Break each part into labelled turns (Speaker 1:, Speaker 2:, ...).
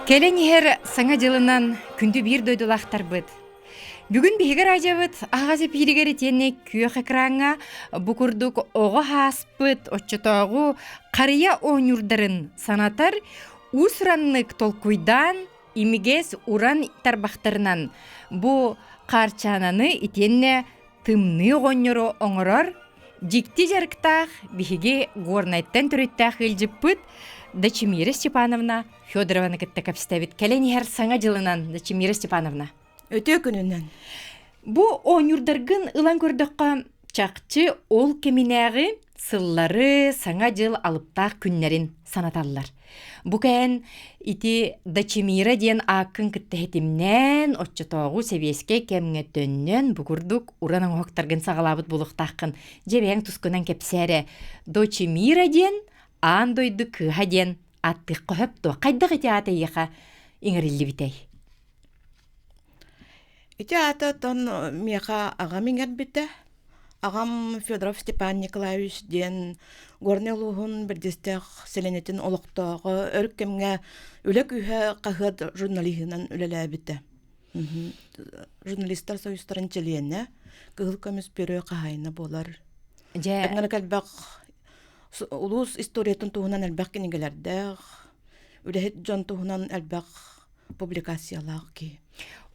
Speaker 1: Келенихер саңа жылынан күнді бір дөйділақтар бұд. Бүгін бігер ажабыд, ағазы пиригері тені күйек экранға бұкырдық оғы хаспыд, отчытауғы қария оңюрдарын санатар ұсыранлық толкуйдан имигес уран тарбақтарынан бұ қарчананы итенне тымны оңыру оңырар, жикті жарықтақ бігеге горнайттан түреттақ елжіппыд, Дачимира Степановна Федоровна кітті кәпістәбіт. Кәленихер саңа жылынан Дачимира Степановна.
Speaker 2: Өте күнінен.
Speaker 1: Бұ оңюрдарғын ұлан көрдіққа чақчы ол кеминәғі сыллары саңа жыл алыптақ күннерін санаталылар. Бұ кән ити Дачимира ден ақын кітті хетімнен отчытоғу севеске кәміңе төннен бұғырдық ұранын оқтарғын сағалабыт бұлықтаққын. Жебең тұскынан кәпсәрі Дачимира ден андойды кыхаден аттық қөхіпті қайдағы еті аты еқа еңірілі бітей.
Speaker 2: Ити аты тон меха ағам еңер біті. Ағам Федоров Степан Николаевич ден горнелуғын бірдестек селенетін олықтағы өркемге үлік үйе қағыд журналихынан үлелі біті. Журналистар союстарын челиенне кығыл көміс беру қағайына болар. Әңгіні кәлбәқ улус историятын туһунан әлбәк кенегелердә үләһет жон туһунан әлбәк публикациялар ки.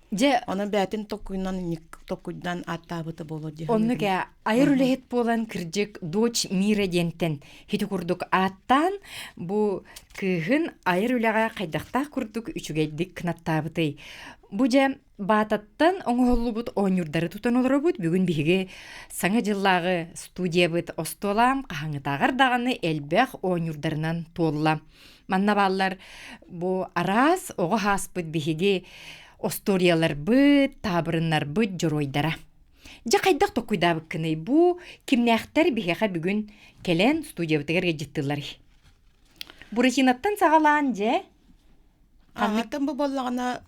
Speaker 2: Аны бәтин токуйдан аттабыты болу ди.
Speaker 1: Онныга айыр үләһет болан кирҗек доч мира дентен хите курдук аттан бу кыгын айыр үләгә кайдакта курдук үчүгәйдик кнаттабыты. Бу же бататтан оңолубут оңюрдары тутан олорбут бүгүн биге саңа жыллагы студия бит остолам кахаңытагар даганы элбэх оңюрдарынан толла. Манна баллар бу арас ого хаспыт биге осториялар бит табырыннар бит жоройдара. Же кайдак токуйдабы кыны бу кимнәхтер биге бүгүн келен студия битергә життилар. Бу речинаттан сагалан же
Speaker 2: Аттан бу боллагана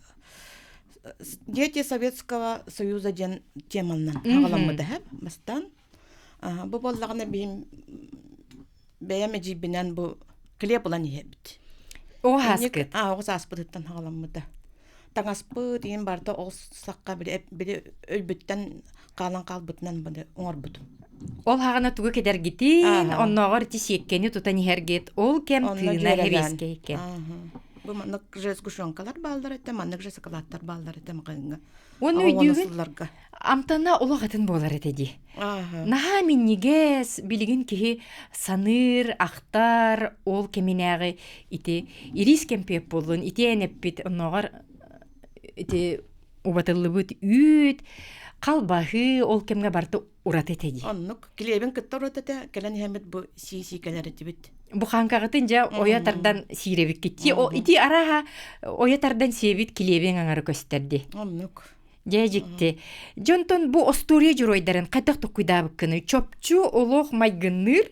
Speaker 2: Дети Советского Союза ден теманнан ағаламыды әп, бастан. Бұ боллағына бәйәмі жибінен бұ клеп ұлан ебіт.
Speaker 1: Оғы аспыт?
Speaker 2: Оғы аспыттан ағаламыды. Таң аспыт ең барды оғы саққа білі өлбіттен қалан қалбытынан бұды оңыр бұды.
Speaker 1: Ол хағына туғы кедер гитин, оннағыр тисеккені тұтан ергет, ол кем тыына хевеске екен.
Speaker 2: Бу маннык жез гушонкалар балдар этте, маннык жез калаттар балдар этте мыгынга.
Speaker 1: Оны үйдүгүн амтана улагатын болар этеди. Наха миннигес билигин ки саныр, ахтар, ол кеминәгы ити ирис кемпеп болун, ити энеппит оногар ити убатылыбыт үйт, қалбахы ол кемге барты урат этеди.
Speaker 2: Оннук килебин кыттар этте, келен хемет бу си келер этибит.
Speaker 1: Буханкагытын жа оятардан сиребик кетти. Ити араха оятардан себит килебен аңары көстерди.
Speaker 2: Оннук.
Speaker 1: Жекти. Жонтон бу остория журойдарын кайдак токуйдабы кыны. Чопчу олох майгынныр.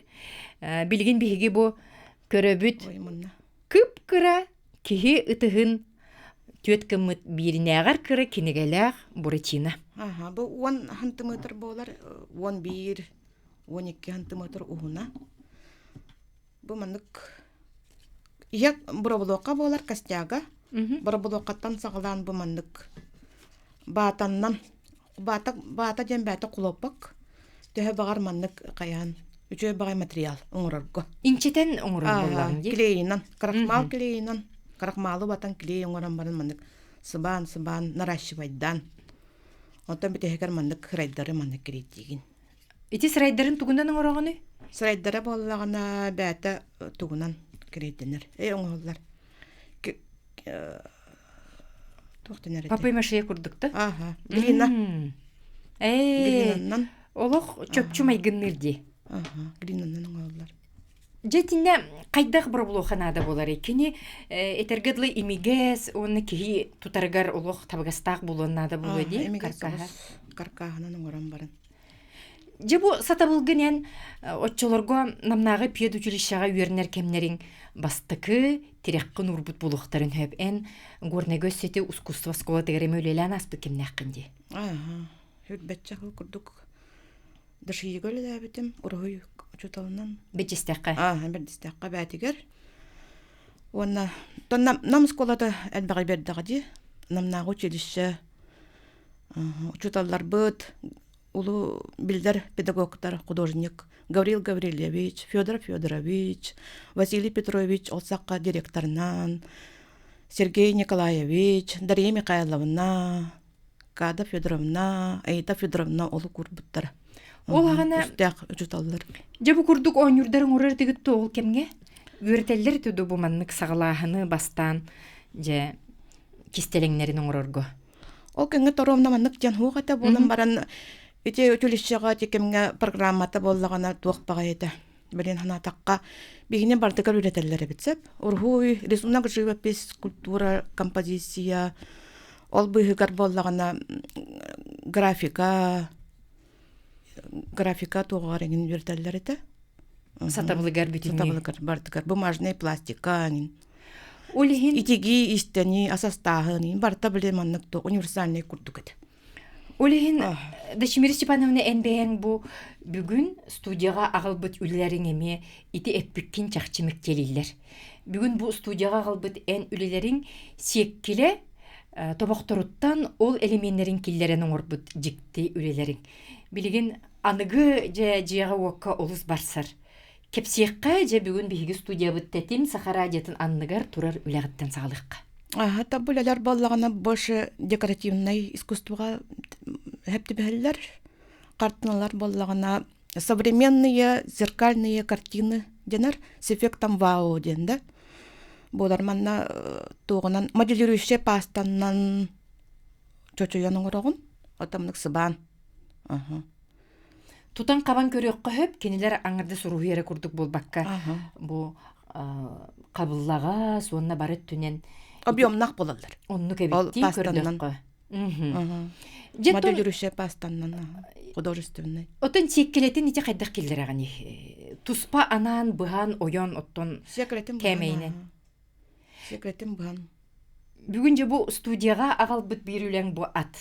Speaker 1: Билген биһиги бу көрөбүт. Кып-кыра кихи ытыгын төткөмүт биринегар кыры кинегелер буречина.
Speaker 2: Бу 10 сантиметр болар, 11, 12 сантиметр угуна. Бу маннык як бұрабылуқа болар костяга. Бұрабылуқаттан сағылан бу маннык батаннан. Бата ден бәті құлоппак. Төһө бағар маннык қаян. Үчө бағай материал оңырарғы.
Speaker 1: Инчетен оңырар болған де?
Speaker 2: Клейінан. Крахмал клейінан. Крахмалы батан клей оңыран барын маннык. Сыбан, наращивайдан. Онтан бітехекер маннык сырайдары маннык кереттеген.
Speaker 1: Ити сырайдарын тугундан оңырағыны?
Speaker 2: Сырайдары болағына бәті туғынан кереттенер. Оңғылар. Тоқтенер еті.
Speaker 1: Папай машия күрдікті?
Speaker 2: Глина.
Speaker 1: Глинаннан. Олық чөпчу майгыннырди.
Speaker 2: Глинаннан оңғылар.
Speaker 1: Жетінде қайдақ бір бұл оқанада болар екені, етергідлі имигес, оны кейі тұтарғар олық табығастақ болуынада болу еді?
Speaker 2: Имигес қарқағынан оңыран барын.
Speaker 1: Же бу сатабылгынен отчолорго намнагы пьед училищага үйернер кемнерин бастыкы тиреккын урбут булуктарын хөп эн горнегөс сети искусство школа тегере мөлелен аспы кемнаккынди.
Speaker 2: Хүлбетча курдук. Дашыйгөл да битем ургуй чуталынан.
Speaker 1: Бечестекка.
Speaker 2: Бердестекка бәтигер. Онна нам школада әлбәгай бердәгәди. Намнагы училище. Учуталлар быт. Улу билдер педагогтар, художник Гаврил Гаврилевич, Федор Федорович, Василий Петрович олсаққа директорнан, Сергей Николаевич, Дарья Михайловна, Када Федоровна, Айта Федоровна олу курбуттар.
Speaker 1: Ол ағана
Speaker 2: учуталлар.
Speaker 1: Жабы курдук оңюрдарын урар дегітті ол кемге? Үйретелер түді бұманнық сағылағыны бастан же кистелеңнерін оңырорго.
Speaker 2: Ол кәңгі торомна маннық жан хуғата болын баран ите училищеға текемге программата боллағана туақпаға еді. Білен хана таққа бігіне бардығар үйретелері бітсеп. Урхуй, рисунак живопись, культура, композиция, ол бұйығар боллағана графика туғағар еңін үйретелері еді.
Speaker 1: Сатабылығар бүтінне.
Speaker 2: Сатабылығар бардығар. Бумажный пластика.
Speaker 1: Олеген
Speaker 2: Итиги, истени, асастағы. Барта біле маннық тоқ универсальный күрдік еді.
Speaker 1: Олеген Дашмир Степановна әнбәйәң бұ бүгін студияға ағылбыт үлілерін әме ити әппіккен чақчымық келейлер. Бүгін бұ студияға ағылбыт ән үлілерін секкелі тобақтыруттан ол элементтерин киллерен оңорбут жикти үлелерин. Билеген аныгы жаяға уаққа олыс барсар. Кепсиекка же бүгін биһиги студия бүттетим Сахара детін анныгар турар үләғіттен сағылыққа.
Speaker 2: Hatta böyleler ballarına больше декоративное искусствоға hep de картиналар баллагана современные зеркальные картины денер с эффектом вау денде. Болар манна тоғынан моделирующий пастаннан чочояның орогын атамнык сыбан.
Speaker 1: Тутан кабан көрөккө хөп кенелер аңырды суруйere курдук болбакка. Бу кабыллага сонна барыт түнен
Speaker 2: объемнак болалар.
Speaker 1: Онну кебитти көрдөккө.
Speaker 2: Моделирующий пастаннан художественный.
Speaker 1: Отон секкелетин ите кайдак келдер агани. Туспа анан быган ойон оттон кемейнен.
Speaker 2: Секретим быган.
Speaker 1: Бүгүн же бу студияга агалбыт бирүлең бу ат.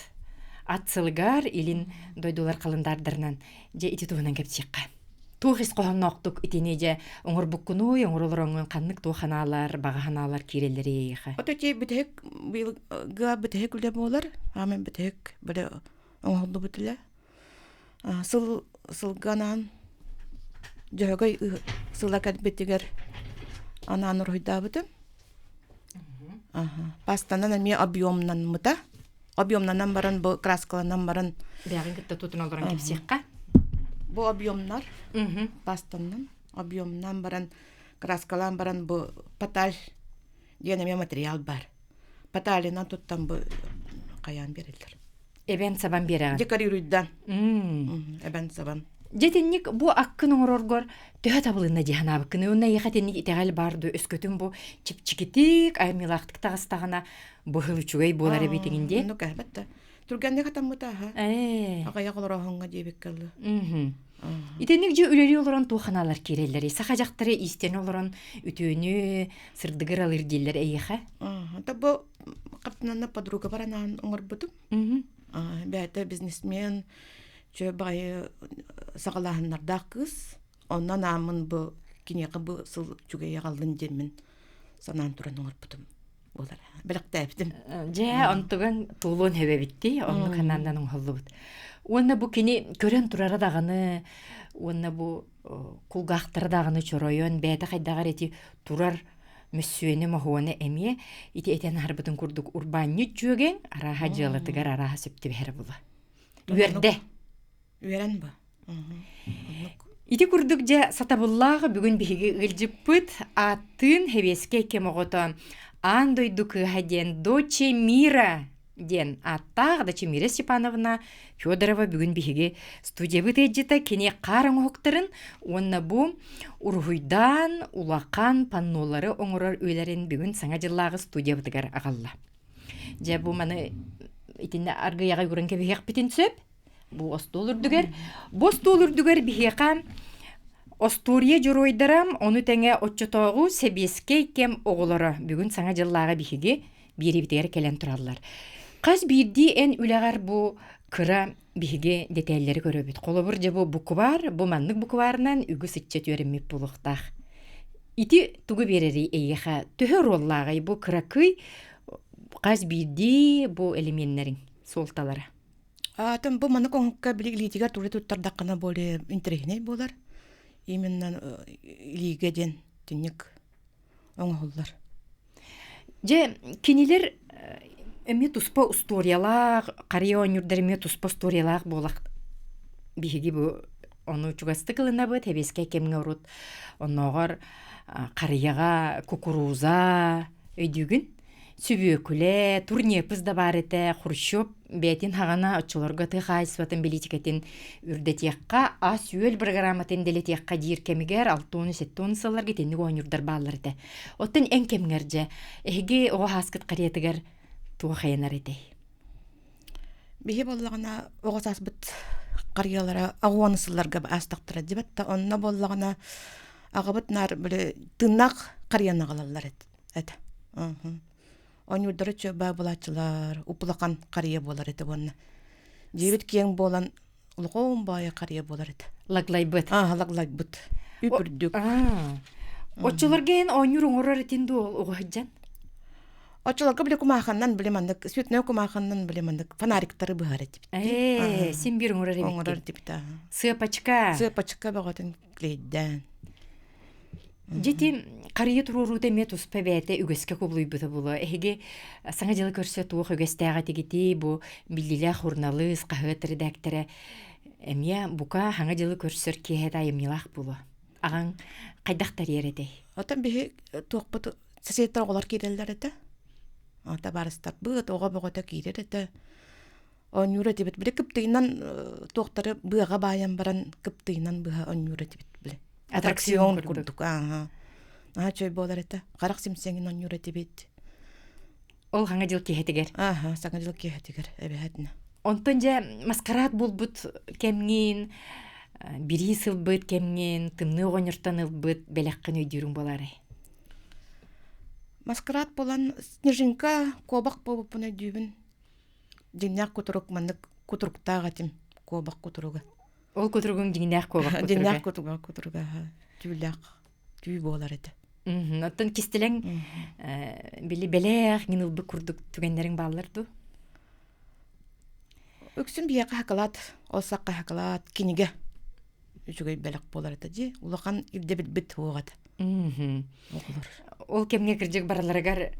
Speaker 1: Атсылгар илин дойдулар калындардарынан же ити туунан кепсиякка. Туғыс қоғаннақтық итіне же оңыр бұққыну, оңырлар оңын қаннық туғаналар, бағаханалар керелері ейіқі.
Speaker 2: Отөте бітек, ға бітек үлі болар, амен бітек бірі оңғылды бұтылы. Сылғанан, жөғай сылакат бітігер анан ұрғыда бұты. Пастанан әме объемнан мұта. Объемнан баран, бұл краскаланан баран.
Speaker 1: Бәғін күтті тұтын олырын кепсиаққа.
Speaker 2: Бу объемнар, пастаннан, объемнан баран, краскалан баран бу паталь, денеме материал бар. Паталинан туттан бу каян берилдер.
Speaker 1: Эбен сабан береген.
Speaker 2: Декорируйдан. Эбен сабан.
Speaker 1: Жетенник бу аккын оңороргор төһө табылына жиһанабыккыны уна яхатенник итегал барды өскөтүн бу чипчикитик аймилактык тагыстагына быхыл чугай болар битигинде.
Speaker 2: Ну кәбәттә. Турганда хатамыта ха. Агая голорохонга дебеккеле.
Speaker 1: Итенник же үлери олорон тууханалар кереллери. Саха жактары истен олорон үтөөнү сырдыгыр алыр диллер эйха.
Speaker 2: Табы картнана подруга баранан оңорбутум. Бәйтә бизнесмен чө бай сагалаһыннарда кыз. Оннан амын бу кинеге бу сыл чугая калдын демин. Санан туран оңорбутум. Болар. Белектәптим.
Speaker 1: Же онтуган тулун хебебитти, онну канандан оңголлубут. Онна бу кини көрөн турара даганы, онна бу кулгактар даганы чоройон бәйtä кайдагар эти турар мөссүөнү мохуаны эми ити этен харбытын курдук урбанны жөген араха жылытыгар араха сөптү бер була. Үрдө.
Speaker 2: Үрен ба.
Speaker 1: Ити курдук же сатабыллага бүгүн биги ылжыппыт атын хебеске кемогото андойдук хаден доче мира ден аттаг доче Мира Степановна Федорова бүгүн биги студия бытыжыта кене карың октарын онна бу ургуйдан улакан паннолары оңорор үйлерин бүгүн саңа жыллагы студия бытыгар агалла. Же бу маны итинде аргыяга көрөнкө бигек битин сөп бу остолурдугер бигека Остория журойдарам, оны тәңе отчотоғу себеске кем оғылары бүгін саңа жыллаға бихиге бері бітер келен тұралар. Қаз бирди ән үләғар бұ кыра бихиге детайлері көрөбіт. Қолы бір же бұ бұқы бар, бұ маннық бұқы барынан үгі сітчет өріммеп бұлықтақ. ити тугу берери эйеха төһө роллагай бу кыракый каз бирди бу элементтерин солталары.
Speaker 2: Атам бу маны конка билигитигер туры туттардаккана боле интерегне болар. Именно лигеден тинник оңоллар.
Speaker 1: Же кинилер эме туспа историялар, кария онюрдар эме туспа историялар болак. Биһиги бу ону чугастыкылына бу тебеске кемге урут. Оногор карияга кукуруза өйдүгүн сүбөкүле турнепыз да бар эте Хрущев бетин хагана очолорго тыхайсватын билитикетин үрдетиякка а сүйөл программатын делетиякка дир кемигер 6-7 саллар кетенди онюрдар баалар эте. Оттон эң кемгерже эги ого хаскыт кариятыгер туга хаянар эте.
Speaker 2: Бихи боллагана огосас бит кариялара агуанысыларга астактыра дебатта онна боллагана агабыт нар биле тыннак карияна калалар эт. Онюрдары чөба булачылар, упулакан кария болар эте онна. Дебит кең болан улгон бая кария болар эте.
Speaker 1: Лаглайбыт.
Speaker 2: Лаглайбыт. Үпүрдүк.
Speaker 1: Очолорген онюр оңорор этинди ого хаджан.
Speaker 2: Очолорга биле кумаханнан биле мандык, светнөө кумаханнан биле мандык фонариктары быгар эте.
Speaker 1: Сен бир оңорор эме.
Speaker 2: Оңорор типта.
Speaker 1: Сыпачка
Speaker 2: багатын клейден.
Speaker 1: Жети кария туруру теме туспебете үгөскө кублуйбута було. Эге саңа жылы көрсө туох үгөстәгә тигити бу биллиле журналист, кахыт редакторы. Эмия бука хаңа жылы көрсөр кеһе дайымнылах було. Аган кайдактар ерете.
Speaker 2: Отан бихи туокпут сесеттер оголар киреллер эте. Ата барыстар быт ого богота кирер эте. Онюра тибет биле кыптыйнан туоктары быга баян баран кыптыйнан быга онюра тибет биле. Аттракцион курдук. Чөй болар эте. Карак симсеңин онюра тибет.
Speaker 1: Ол хаңа жыл кеһетигер.
Speaker 2: Саңа жыл кеһетигер. Эбетне.
Speaker 1: Онтон же маскарад булбут кемгин, бири сылбыт кемгин, тымны огоньортан ылбыт белеккин өйдүрүн болары.
Speaker 2: Маскарад болан снежинка кобак болупун өйдүбүн. Динняк кутурук мандык кутуруктага тим кобак кутуруга.
Speaker 1: Ол кутуругун динняк кобак кутуруга.
Speaker 2: Динняк кутуруга. Тюляк түй болар эте.
Speaker 1: Оттон кистелең били белек гинылбы курдук түгендерин бааларду.
Speaker 2: Өксүн бияка хакалат, олсакка хакалат, киниге. Үчүгөй белек болар эте ди. Улахан илдебит бит хугат.
Speaker 1: Ол кемге киржек бараларыгар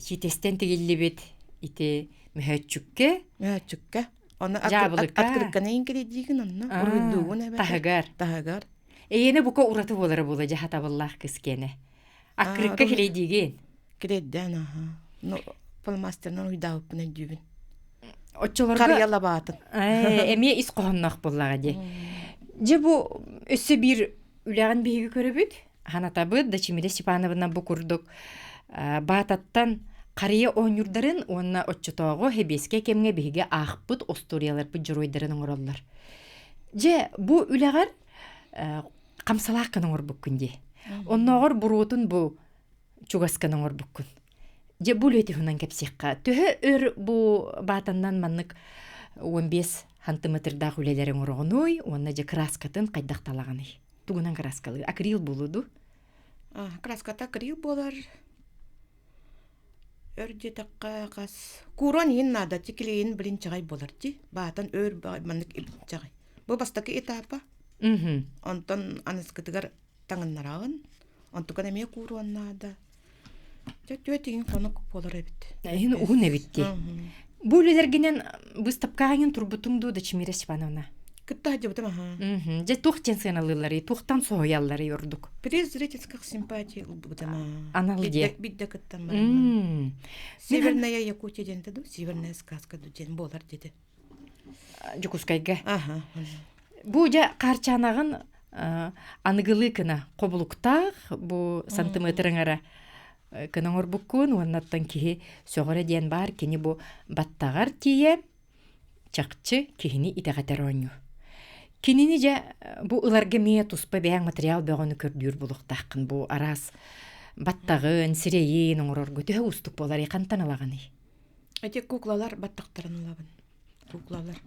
Speaker 1: читестен тигиллибит ити мөһөчүккө.
Speaker 2: Оны аткырыккана иңкере дигин онна. Уруйдугун эбе. Тахагар.
Speaker 1: Эйене бука ураты болары бола жахата боллах кискене. Акырыкка келей диген.
Speaker 2: Келедден, Ну, полмастернан уйдауп пune дюбин.
Speaker 1: Очолорга
Speaker 2: карияла баатын.
Speaker 1: Эме ис кохоннак боллага ди. Же бу өссө бир үляган биһиги көрөбүт. Ханатабыт да Чимиле Степановна бу курдук. Баататтан кария онюрдарын онна отчотого хебеске кемге биһиге ахпыт осториялар бу жоройдарын оңороллар. Же бу үлягар камсалааккан оңор буккунди. Онногор бурутун бу чугаскан оңор буккун. Же бу лөти хунан кепсикка. Төһө өр бу баатандан маннык 15 сантиметрда хүлелерин орогонуй, онна же краскатын кайдакталаганы. Тугунан краскалы. Акрил болуду.
Speaker 2: Краската акрил болар. Өрде такка кас. Курон иннада тикилин билин чагай болар ди. Баатан өр маннык чагай. Бу бастакы этапа. Онтон аныскытыгар таңыннарагын. Онтукан эме куроннада. Төтөтин конок болар эбит.
Speaker 1: Эн угун эбитти. Бу үлелергенен выставкагын турбутуңду да Чимиле Степановна.
Speaker 2: Кытта жебутам.
Speaker 1: Же тухтен сыналылары, тухтан сояллары йордук.
Speaker 2: При зрительских симпатий бутама.
Speaker 1: Аналде.
Speaker 2: Бидде кыттам. Северная Якутия ден деду, северная сказка ден болар деди.
Speaker 1: Жукускайга. Бу же карчанагын аныгылы кына кобулуктак, бу сантиметрыңара кынаңор буккун, оннаттан кихи сөгөрө ден бар, кини бу баттагар тие чакчы кихини итагатар оңю. Кинини же бу ыларга мие туспа бәң материал бөгөнү көрдүр булуктакын бу арас баттагын, сирейин оңорорго төһө устук болар кантан алаганы.
Speaker 2: Эти куклалар баттактарын алабын. Куклалар.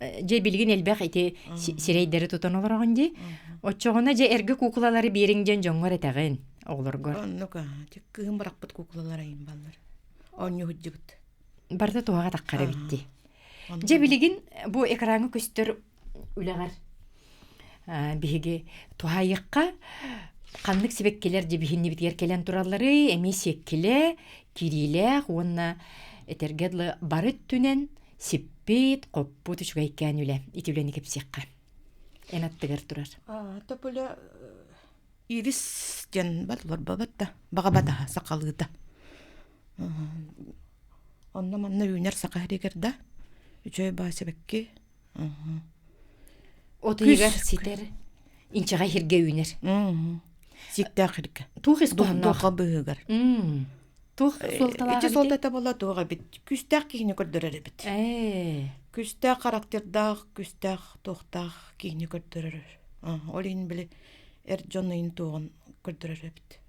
Speaker 1: же билген элбэх ити сирейдери тутан олорогон ди. Оччоғына же эрге куклалары бериңден жоңгор этеген оглоргор.
Speaker 2: Оннука, тик кыым баракпыт куклалар айын баллар. Онню худжыбыт.
Speaker 1: Барда туага таккара битти. Же билген бу экраны көстөр үлегар. Биһиги туһайыкка каннык себеккелер же бихинни битгер келен тураллары эми секкеле кириле уонна этергедлы барыт түнен сиппит коппут үчүгайкан үле итүлени кепсиякка энаттыгар турар.
Speaker 2: Тополя ирис ден баллар бабатта багабата сакалыта. Онна манна юнер сакаригерда үчөй ба себекки.
Speaker 1: Отыгар ситер инчага хирге үйнер.
Speaker 2: Сиктахирге.
Speaker 1: Тухис коханна.
Speaker 2: Туха быгар.
Speaker 1: Тух солталага.
Speaker 2: Ичи солтата бола туга бит. Күстах кийни көрдөрөр бит. Күстах характердах, күстах тохтах кийни көрдөрөр. Олин биле жоннын туган көрдөрөр бит.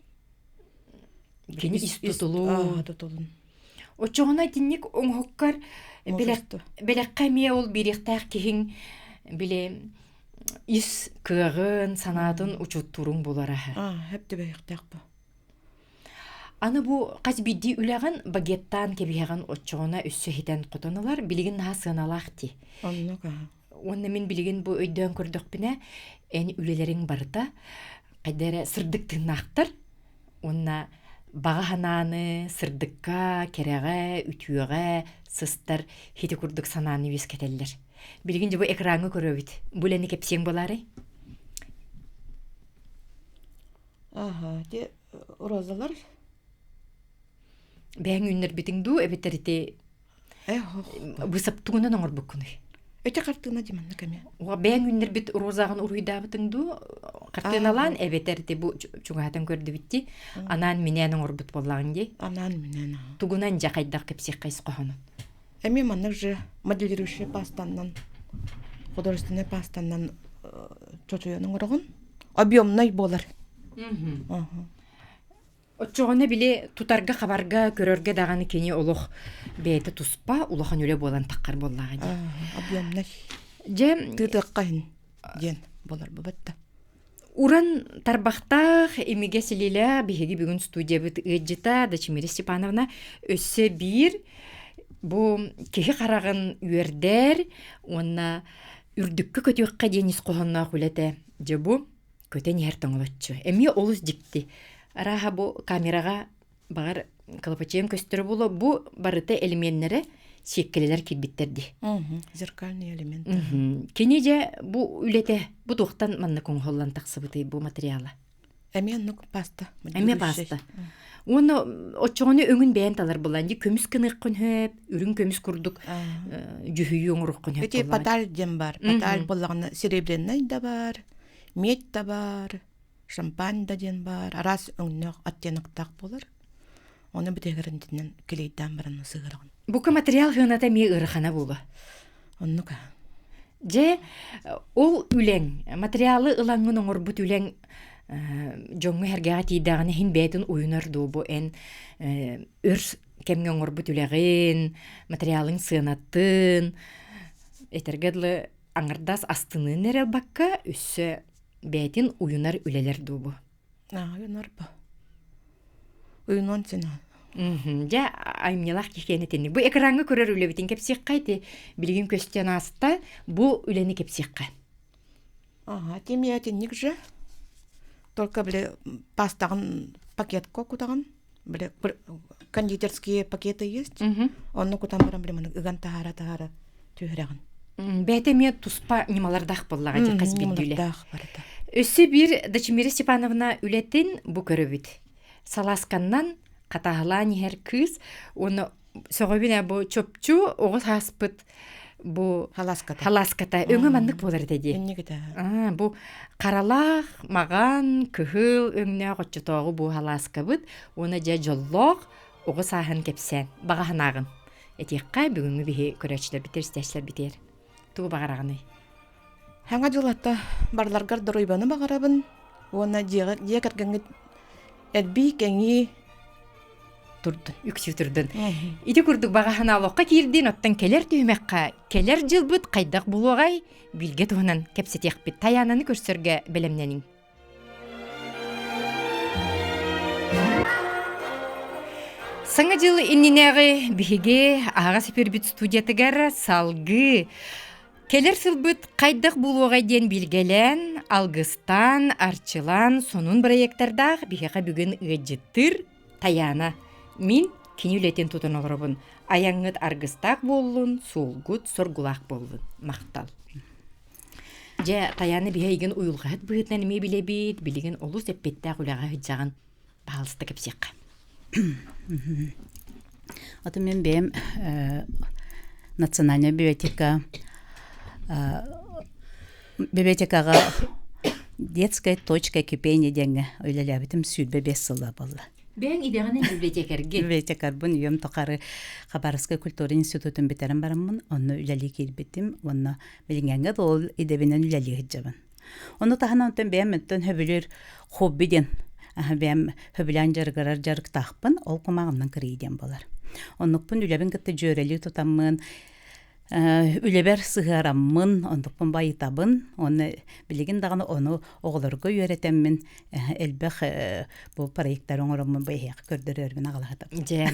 Speaker 1: Кини истутулу.
Speaker 2: Тутулун.
Speaker 1: Очоғына динник оңхоккар белеккәмие ол биректәк киһин биле ис кыгын санатын учуттурун булара.
Speaker 2: Хепте бейектәк бу.
Speaker 1: Аны бу каз бидди үләгән багеттан кебиһәгән очоғына өссө хитен котонылар билеген наһа сыналахти.
Speaker 2: Оннука.
Speaker 1: Онны мин билеген бу өйдән көрдөк бине эн үлелерин барда кайдара сырдык тынактыр. Онна бағахананы, сырдыкка, кереге, үтүеге, сыстар, хити курдык сананы вискетеллер. Билгин жабы экраны көрөбүт. Булени кепсең болары?
Speaker 2: Де розалар.
Speaker 1: Бәң үннер битиңду, эбеттерите бысаптугунан оңор буккуны.
Speaker 2: Өте картына диманна кеме.
Speaker 1: Бәң үннер бит розагын уруйда битиңду, картыналан эбеттерите бу чугатын көрдү битти. Анан менен оңор бут боллагын ди.
Speaker 2: Анан менен.
Speaker 1: Тугунан жакайдак кепсек кайсы кохону.
Speaker 2: Эми маннык же моделирующий пастаннан, художественный пастаннан чочуянын орогон объемный болар.
Speaker 1: Очоғына биле тутарга хабарга көрөргө даганы кени олох бейте туспа улахан үле болан таккар боллага ди.
Speaker 2: Объемный.
Speaker 1: Же
Speaker 2: тытыккайын ден болар бабатта.
Speaker 1: Уран тарбахтах эмиге силиле биһиги бүгүн студия бит ыджыта Дачмира Степановна өссө бир бу кеһи карагын үердер онна үрдүккө көтүккө денис кохонна хүлете же бу көтен хертоңолоччу. Эми олус дикти. Араха бу камерага багар калапачем көстөрү боло бу барыты элементтери секкелелер кирбиттерди.
Speaker 2: Зеркальный элемент.
Speaker 1: Кени же бу үлете бу тухтан манна коңхоллан таксыбыты бу материалы.
Speaker 2: Эми анук паста.
Speaker 1: Эми паста. Оны очоғыны өңін бәйін талар боланды, көміс кынық күнхеп, үрін көміс күрдік, жүхүйі оңырық күнхеп.
Speaker 2: Өте паталь дем бар. Паталь болағына серебренный да бар, мед да бар, шампань да ден бар. Арас өңінек аттенықтақ болар. Оны бітегіріндінен келейден бараны сығырған.
Speaker 1: Бұқы материал ғыната ме ұрықана болу.
Speaker 2: Оннука.
Speaker 1: Же, ол үлен, материалы ылаңын оңыр бұт үлен жоңғы әргеға тейдағыны хин бәйтін ойынар добу ән өр кәмге оңыр бұт үләғын, материалын сыянаттын, әтергедлі аңырдас астынын әрел баққа өссі бәйтін ойынар үлелер добу.
Speaker 2: Ойынар ба. Ойынан сена.
Speaker 1: Жа аймнелақ кекені тенік. Бұ экранғы көрер үлі бітін кепсек қайты. Білген көстен аста бұ үлені кепсек қай.
Speaker 2: Теме әтенік же. Только біле пастағын пакетко кутаған. Біле кондитерские пакеты есть. Онны кутан барам біле мұны үган тағара түйірәғын.
Speaker 1: Бәйтеме туспа немалардақ боллаға де қаз білділі.
Speaker 2: Немалардақ барыда.
Speaker 1: Өсі бір Дачмира Степановна үлетін бұ көрі біт. Саласканнан қатағылан ехер кыз, оны соғыбіне бұ чөпчу оғыз хаспыт бұ халаската. Өңі мандық болар деді. Бұ қаралақ, маған, күхіл, өңіне қотчытоғы бұ халаска бұд, оны жа жоллоқ оғыз ағын кепсен, бағағын ағын. Әтеққа бүгінгі бігі көрәчілер бітер, стәшілер бітер. Туғы бағарағыны.
Speaker 2: Хаңа жылатта барларғар дұройбаны бағарабын, оны жекергенгі әлбей кәңі
Speaker 1: турдун, үксү турдун. Ити курдук багахан алоққа кирдин, оттан келер түймекқа, келер жылбыт қайдақ булуғай, билге туғынан кепсетеқпит, таянаны көрсөрге белемненин. Саңа жыл иннинеғи биһиге аға сепербит студиятыгар салгы келер сылбыт қайдық булуғай ден билгелен, алгыстан, арчылан, сонун проекттардақ биһиға бүгін ыджыттыр таяна. Мин кинюлетен тутын олырыбын. Аяңыт аргыстақ болуын, солгут, соргулақ болуын. Мақтал. Же таяны биһиген уйылғат бұғытнан ме билебит, билеген олус эппеттақ улаға хыджаған бағалысты кепсеққа.
Speaker 3: Аты мен бем национальная библиотекаға детская точка кипения денге ойлалабитим сүрбе 5 сылла болла.
Speaker 1: Бен идеғанын библиотекарге.
Speaker 3: Библиотекар бун үйем тоқары Хабаровская культура институтын битерен барамын, оны үләли келбетим, оны білінгенге ол идебінен үләли хиджабын. Оны тахана онтан бем өттен хөбілер хоббиден, бем хөбілен жарғарар жарық тақпын, ол құмағымнан кірейден болар. Онықпын үләбін кітті жөрелі тұтамын, үлебер сығарамын, ондықпын байытабын, оны білеген дағаны оны оғылырғы үйретемін, әлбәқ бұл проекттар оңырымын байық көрдір өрбін ағалағатып.
Speaker 1: Же,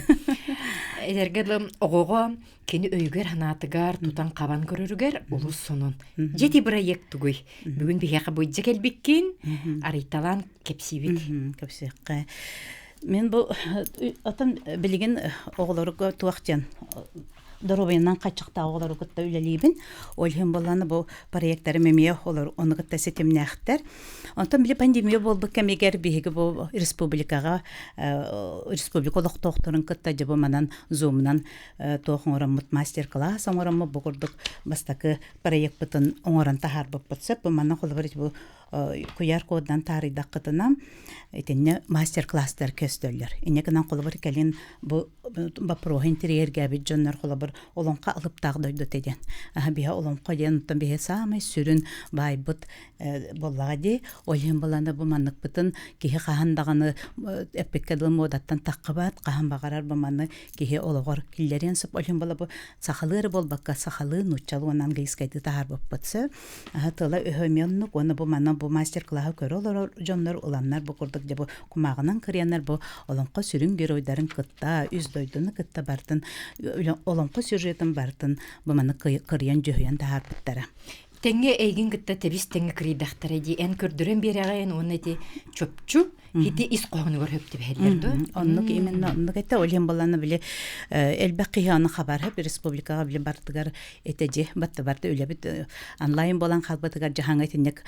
Speaker 1: әдергелім оғыға кені өйгер ханатыгар, тутан қабан көріргер, олыс сонын. Жеті проект түгій. Бүгін бейеқі бойдзе келбеккен, ариталан кепсивит.
Speaker 3: Кепсивитқа. Мен бұл атым білеген оғылырғы туақтен Доробайынан қачықта оғылары күтті үлелейбін. Олхен боланы бұл проекттары мемия олар оны күтті сетемнәқтер. Онтан білі пандемия болды кәмегер бейгі бұл республикаға, республикалық тоқтырын күтті жабы манан зумынан тоқын орамыт мастер-класс оңырамы бұғырдық бастақы проект бұтын оңыран тахар бұп бұтсып, бұл манан қолы бір куяр коддан таридақ қытына етіне мастер-класстар көстөлер. Инекінен қолы бір кәлін бұл бапроғы интерьерге бет жонлар қолы бір олонқа алып тағдойды теден. Бия олонқа ден ұттан бейе самай сүрін бай бұт болаға де, олен боланы бұл манық бұтын кейі қағандағаны әппеккеділ модаттан таққы бат, қаған бағарар бұл маны кейі олығыр келдерен сұп, олен бола бұл сақалыры бол баққа сақалы нұтчалы онан кейскайды тағар бұп бұтсы. Тыла өйменнік, оны бұл маны бұл мастер-клаһы көрі олар жонлар ұланнар бұл құрдық де бұл құмағынан кіриянар бұл олонқа сүрін гер ойдарын қытта, үз дойдыны қытта бартын, олонқа сюжетін бартын бұл маны кіриян жүйен тағар бұттары.
Speaker 1: Тәңге әйгін кітті тәбіс тәңге кірейдақтары де, ән көрдірін берағайын оны де чөпчу, хеті ис қоғыны көр хөпті бәдерді.
Speaker 3: Оннық емен оннық әтті олен боланы біле әлбәқ қияны қабар хөп республикаға біле бартығар әтәде батты барды өлі біт онлайн болан қалбатығар жағаң әтінек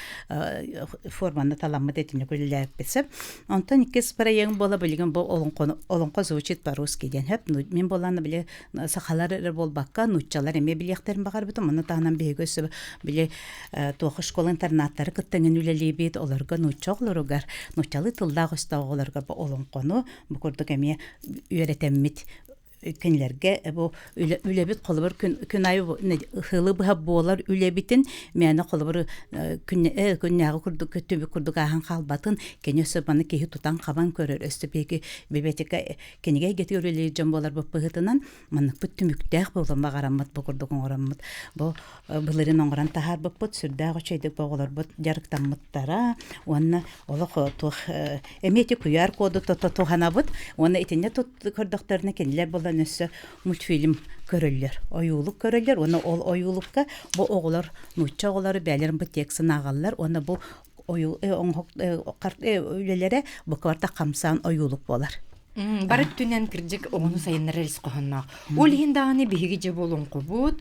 Speaker 3: форманы таламыд әтінек өлі әппесіп. Онтан икес пара ең бола білген бұл олынқо звучит по-русски ден хөп. Мен боланы біле сақалар бол баққа нұтчалар әме білеқтерін бағар бітім. Оны тағынан бейгөсі біле тоқы школ интернаттары күттіңін өлі бейт оларға нұтчалар нұтчалы тылдағы ұста оғыларға олың қону бұқырдық әме үйретеммет кенлерге бу үлебит қолыбыр күн айы хылы бұға болар үлебитін мәні қолыбыр күннәғы күрдік төбі күрдік ағын қалбатын кені сөпаны кейі тұтан қабан көрір өсті бейгі бебетіка кенеге геті өрелей жан болар бұл бұғытынан мұнық бұт түміктәқ болын бағараммат бұл күрдік оңыраммат бұл бұлырын оңыран тахар бұл бұт сүрдәғы чөйдік болар бұт жарықтаммыттара оны олық тұқ әметі күяр коды тұғана бұт оны етіне тұт күрдіқтеріне кенелер болар нөсі мультфильм көрілер, ойулық көрілер, оны ол ойулыққа бұл оғылар, нұтча оғылары бәлерін бұл тексін ағалар, оны бұл өлелері бұл кварта қамсан ойулық болар.
Speaker 1: Барып түнен кірдік оғыны сайынлары рис қоғаннақ. Ол ендағаны бейгі же болуын қобуд,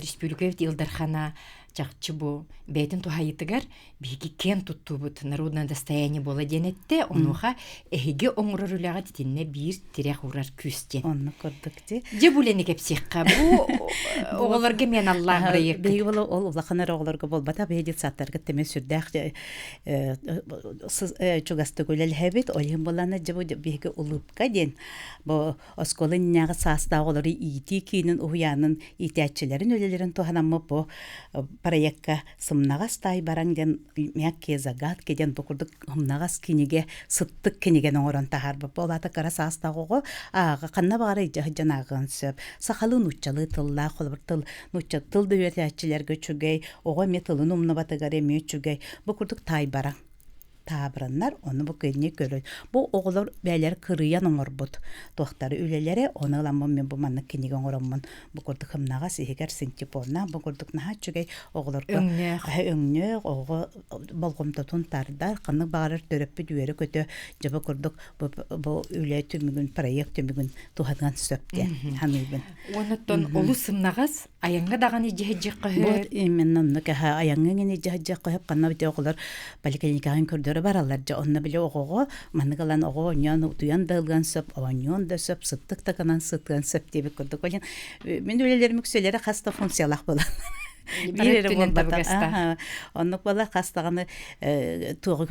Speaker 1: республикавет Илдархана жақчы бұл бәйтін тухайытыгар бейгі кен тұтту бұд народное достояние бола денетті, онуға әйге оңырыр үліға тетінне бір тірек ұрар күстен.
Speaker 3: Оны көрдік де.
Speaker 1: Же бұлені кәпсеққа бұл оғыларға мен Аллах бірайық.
Speaker 3: Бейгі бұл ол ұлақанар оғыларға бол бата бейдет саттарға теме сүрдәқ чуғасты көлел әбет, ойын боланы же бұл бейгі ұлыпқа ден. Бұл осколын нәғы саста оғылары ити кейінің ұяның ити әтчілерін өлелерін туғанамы бұл проектка сымнагас тай баран ден мякке загат кеден букурдук хымнагас киниге сыттык киниген оңорон тахарбы болата караса астагого ага канна бары жанагын сөп сахалын уччалы тылла холбur тыл нучча тылды верячилерге чүгей ого метылын умна батагаре мечүгей букурдук тай баран табыраннар оны бу көнне көрөй. Бу оголор бәйләр кырыян оңорбут. Тохтары үлеләре оны ламмын мен бу манны киниге оңороммун. Бу курдук хымнага сихер синтипорна бу курдук наха чүгей оголорга өңнө ого болгомто тунтардар каны багарыр төрөппү дүөрө көтө жаба курдук бу үле түмүгүн проект түмүгүн тухатган сөптө ханыбын.
Speaker 1: Онуттон олу сымнагас аянга даганы жеҗек
Speaker 3: Бу
Speaker 1: кыһы.
Speaker 3: именно ка аянга гене жеҗек кыһып канна бите оголор баликаникагын көрдөр баралар жа онна биле ого манныгалан ого ньян утуян дылган сөп аваньон да сөп сыттык таканан сыткан сөп деп көрдүк. Мен үлелерим күсөлөрө хаста функциялак болот. Бирере болбата. Оннук бала хастаганы тугу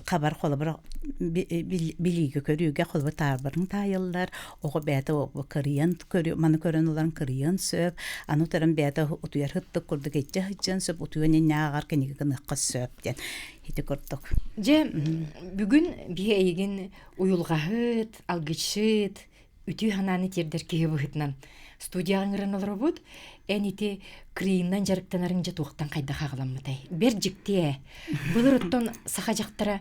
Speaker 3: кабар холбор билиге көрүүгө холбор тарбырын тайылдар ого бәте кырыян көрү маны көрөнүлөр кырыян сөп аны таран бәте утуяр хыттык курдук этче хыджан сөп утуян нягар кенеге кыныкка сөп ден хите көрдүк.
Speaker 1: Же бүгүн биейген уюлгахыт, алгычыт, үтү хананы тердер кие быхытнан. Студияң ырыналар бут, энити крииннан жарыктанарын же туктан кайда хагаламмытай. Бер жикте. Булыруттан саха жактара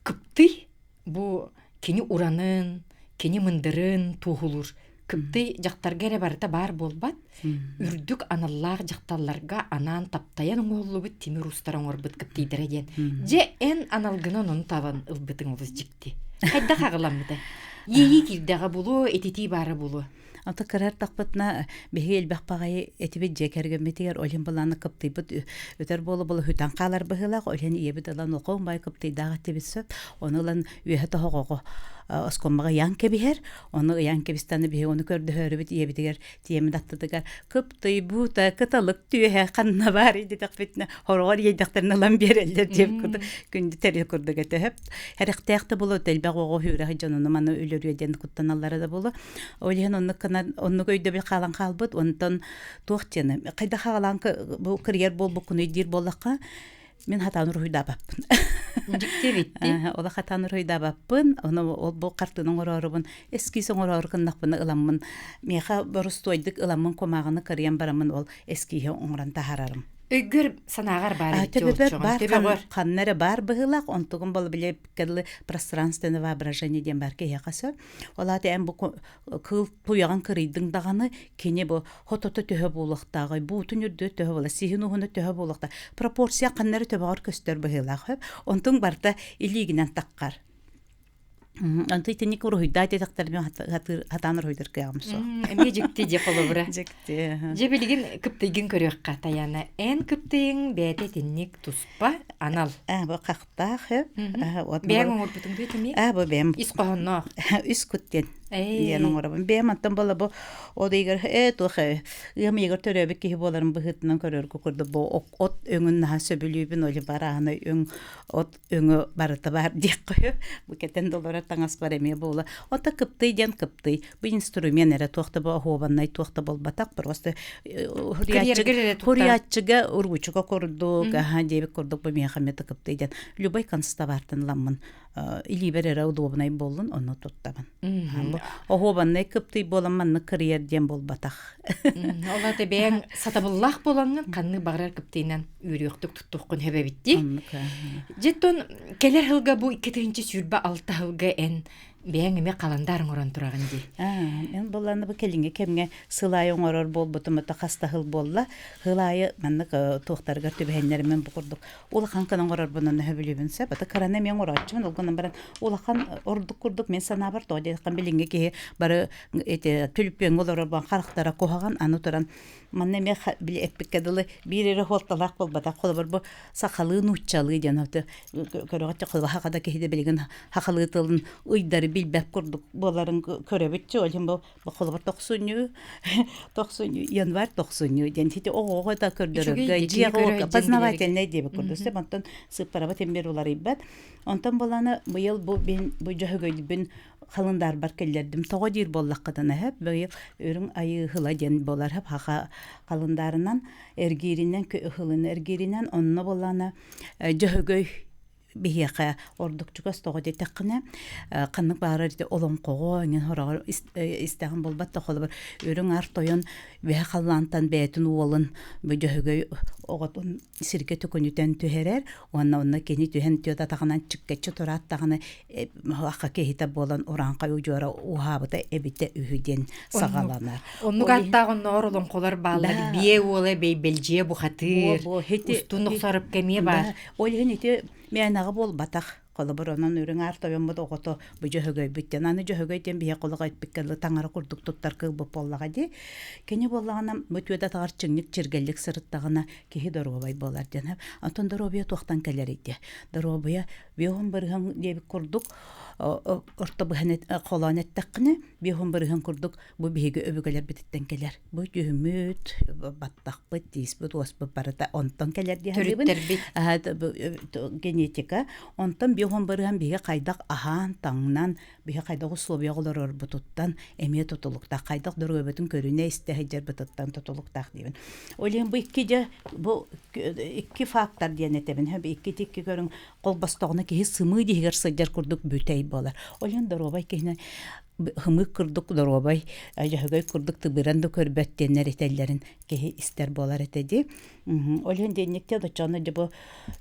Speaker 1: кыпты бу кени уранын, кени мындырын тухулур. Кыпты жактарга эре барыта бар болбат. Үрдүк аналлар жакталларга анан таптаян оңолубут тимир устар оңорбут кыптыйдыр эген. Же эн аналгынан onu табан ылбытың олус жикти. Кайда хагаламмытай. Ийи кирдага булу, этити бары булу.
Speaker 3: Ата карар тақпытна бегел бақпағай этибет жекергемметигер олен баланы кыптыйбыт өтер болу хүтан қалар быгылак олен иебит алан оқоң бай кыптыйдага тебисөп онылан үйәті хоғоғы оскомбаға янкебихер оны янкебистаны бихе оны көрді хөрібіт иебитигер тиемін аттыдыгар кыптый бута кыталык түйе қанна бар иди тақпетна хорғар ейдақтарына лан берелдер деп күрді күнді тәрі күрдіге төхіп әріқтаяқты болу тәлбәқ оғы хүрәхі жаныны маны өлер үйеден құттаналары да болу олен оны көйді біл қалан қалбыт онтан тоқтені қайда қалан бұл кірер бол бұл күні дир болаққа мен хатаныр хуйда баппын.
Speaker 1: Диктебитти.
Speaker 3: Ола хатаныр хуйда баппын. Оны ол бұл қартының орарыбын эски соңор оркыннакпын ыламмын. Меха борустойдык ыламмын комагыны кырыян барамын ол эскиге оңран тахарарым.
Speaker 1: Өйгөр санагар бар
Speaker 3: бар каннары бар быгылак онтугун бол биле керле пространственное воображение ден бар ке якасы. Олаты эм бу кыл туяган кырыйдың даганы кене бу хотото төһө булыктагы бу түнүрдө төһө була сихин угуны төһө булыкта пропорция каннары төбөр көстөр быгылак. Онтуң барта илигинен таккар. Анты тени куруйда детектор хатаныр хойдыр кыямсо.
Speaker 1: Эме жикти же колобура.
Speaker 3: Жикти.
Speaker 1: Же билген кыптыйгын көрөкка таяна. Эн кыптыйың бәте тенник туспа анал.
Speaker 3: Бу какта хеп.
Speaker 1: Бәң оңорбутун бетеми.
Speaker 3: Бу бәм.
Speaker 1: Исқонно.
Speaker 3: Үскүттен. Яның орабын бәм аттан бала бу одыйгар тухе. Ями егер төрөбек ки боларын быгытынан көрөр көкөрдө бу от өңүн наса бөлүбүн олы бараны өң от өңө барыта бар деп коюп бу кетен доллар таңас бар эме бола. Ота кыптый ден кыптый. Бу инструмент эре тохта бу хобаннай тохта болбатак просто хуриятчыга ургучуга корду га деп кордук бу мехамет кыптый ден. Любой констабартын ламмын илиберere удобнай болун onu туттабын. Хобаннай кыптый боламманны кырьер ден болбатак.
Speaker 1: Олаты бәң сатабыллах болаңын канны багырар кыптыйнан үрүктүк туттуккун хебебитти. Жеттон келер хылга бу 2-нче сүрбө 6 хылга эн бәң эме каландарың оран тураган ди.
Speaker 3: Мен болланы бу келинге кемге сылай оңорор болбутумута хаста хыл болла. Хылайы манны тохтарга төбәһеннәремен бу курдук. Ул ханкан оңорор бунан хөбүлүбүнсә, бата караны мен оратчымын. Олгонан баран улахан ордук курдук мен сана бар тоде кан билинге ки бары эте түлүппен олор бар карактара кохаган аны туран манны ме биле эппекедиле бирере холталак болбата колбор бу сакалы нуччалы жанаты көрөгөт кылга хакада кеде билген хакалы тылын уйдар билбеп курдук боларын көрөбүтчү олим бу холбор 90 январь 90 ден хити ого да көрдөрөгө жиого познавательный деп курдусе бантан сыпарабы тембер улар ибат онтан боланы быйыл бу жөгөйдүбүн халындар бар келлердим того дир боллаккатана хеп быйыл өрүң айы хыла ден болар хеп хака халындарынан эргиринен хылын эргиринен онно боланы жөгөй бияка ордукчугас того детекне каннык баары олон кого нен хорогор истеген болбат та холбор өрүң ар тоyon бе халлантан бетин уолун бу жөгөй оготун сирге төкөнүтен төһерер онна кени төһен төта тагынан чыккече турат таганы хака кехита болон оранка ужора ухабыта эбите үһүден сагаланар
Speaker 1: онну гаттагын оролон колор баалар бие уоле бейбелже бу хатыр устунук сарып кеме бар
Speaker 3: олен ите менага бол батах колобор онон үрүң артабын бу огото бу жөгөй биттен аны жөгөйден бие колога айтпеккеле таңара курдук туттар кылбы боллага ди кене боллагана мөтөдө тагар чыңник чиргеллик сырыттагына кехи доробай болар жанап антон доробия токтан келер иде доробия биогон бирган дебик курдук орто буханет колонеттакны биогон бирган курдук бу биге өбөгөлөр бититтен келер бу жөмөт баттакпы тиспы оспы барата онтон келер ди генетика онтон биогон бирган биге кайдак ахан таңнан биге кайдак условия голор бутуттан эме тутулукта кайдак дөрөбөтүн көрүнө истехежер бутуттан тутулуктак дибин олен бу iki фактор диенетебин хәб iki көрүң колбастогына ки сымы дигер сыдыр курдук бүтей болар олен доробай кене хымык курдук доробай жөгөй курдук тыбыранды көрбөттенер этеллерин ки истер болар этеди олен денекте да чаны жабы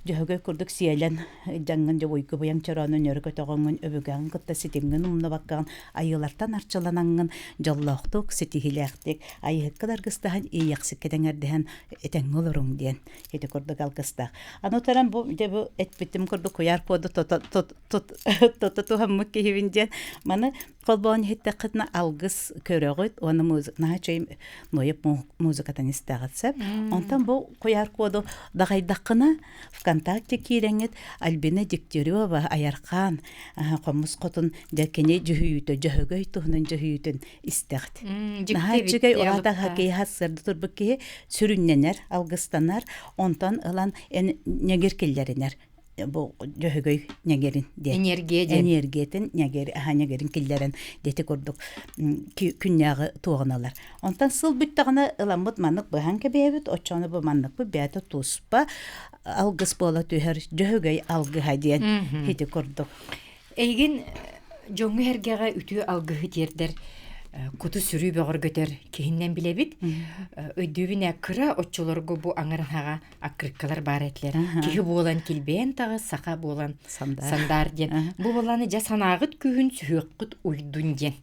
Speaker 3: жөгөй курдук сиелен жаңгын жабы уйку буян чаранын өргө тогонгун өбөгөн кытта ситимген умна баккан айылартан арчаланангын жаллактык ситихилектик айыккадар гыстахан ийяксык кетеңерден этең олоруң ден эти курдук алкыста анотаран бу дебу этбитим курдук кояр поду то хаммык кевинден маны колбон хиттакытна алгыс көрөгөт оны музыкна чейм ноеп музыкатан истагатсап онтан бу кояр коду дагайдакына ВКонтакте киреңет Альбина Дегтярева аяркан комус котун декене жүйүтө жөгөй тухнун жүйүтөн истагат нахачыгай олата хакей хасырды турбуки сүрүнненер алгыстанар онтан ылан негеркеллеринер бу жөгөй негерин де энергиятен негерин киллерин дети көрдүк күннягы тугуналар онтан сыл бүттөгүнө ыламыт манык бахан кебебит очону бу манык бу бета туспа алгыс бола төһөр жөгөй алгы хадиен хити көрдүк
Speaker 1: эйген жоңу хергеге үтү алгы хитердер куту сүрүү бөгөр көтөр кихиннен билебит өйдөбүнө кыра оччолорго бу аңархага акыркалар бар этлер кихи болан килбен тагы сака болан сандар ден бу боланы жасанагыт күн сүйөккүт уйдун ден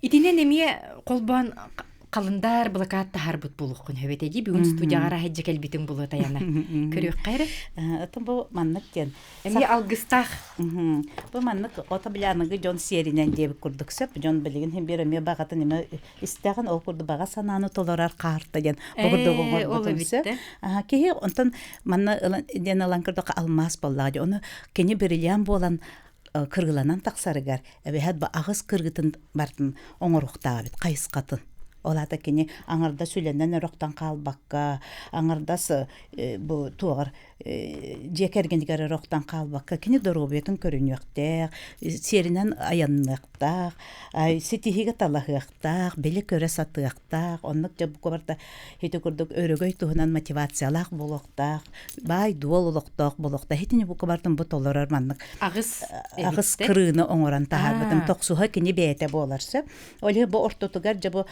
Speaker 1: итинен эмие колбан калындар блокат тахарбыт булуккун хөбетеди бүгүн студияга раһаҗа келбитин булат аяна көрөк кайры
Speaker 3: атым бу маннык ден
Speaker 1: эми алгыстах
Speaker 3: бу маннык ота биланыгы жон серинен деп курдук сеп жон билген хем береме багатын эме истеген ол курду бага сананы толорар карта ден богурдугу кеги онтон манна ден алан курдук алмаз боллагы оны кени берилен болан кыргыланан таксарыгар эбехат ба агыс кыргытын бартын оңоруктагы бит кайыскатын олата кени аңарда сүйленден роктан калбакка аңардас бу тугар жекергендигер роктан калбакка кени доробетин көрүнөктө серинен аянныктак ситихиге талахыктак бели көрө сатыктак оннук жабы кобарда хете көрдүк өрөгөй туунан мотивациялак болоктак бай дуолуктак болокта хетини бу кобардын бу толорор маннык агыс кырыны оңоран тахарбытым токсуга кени бете боларсы оле бу ортотугар жабы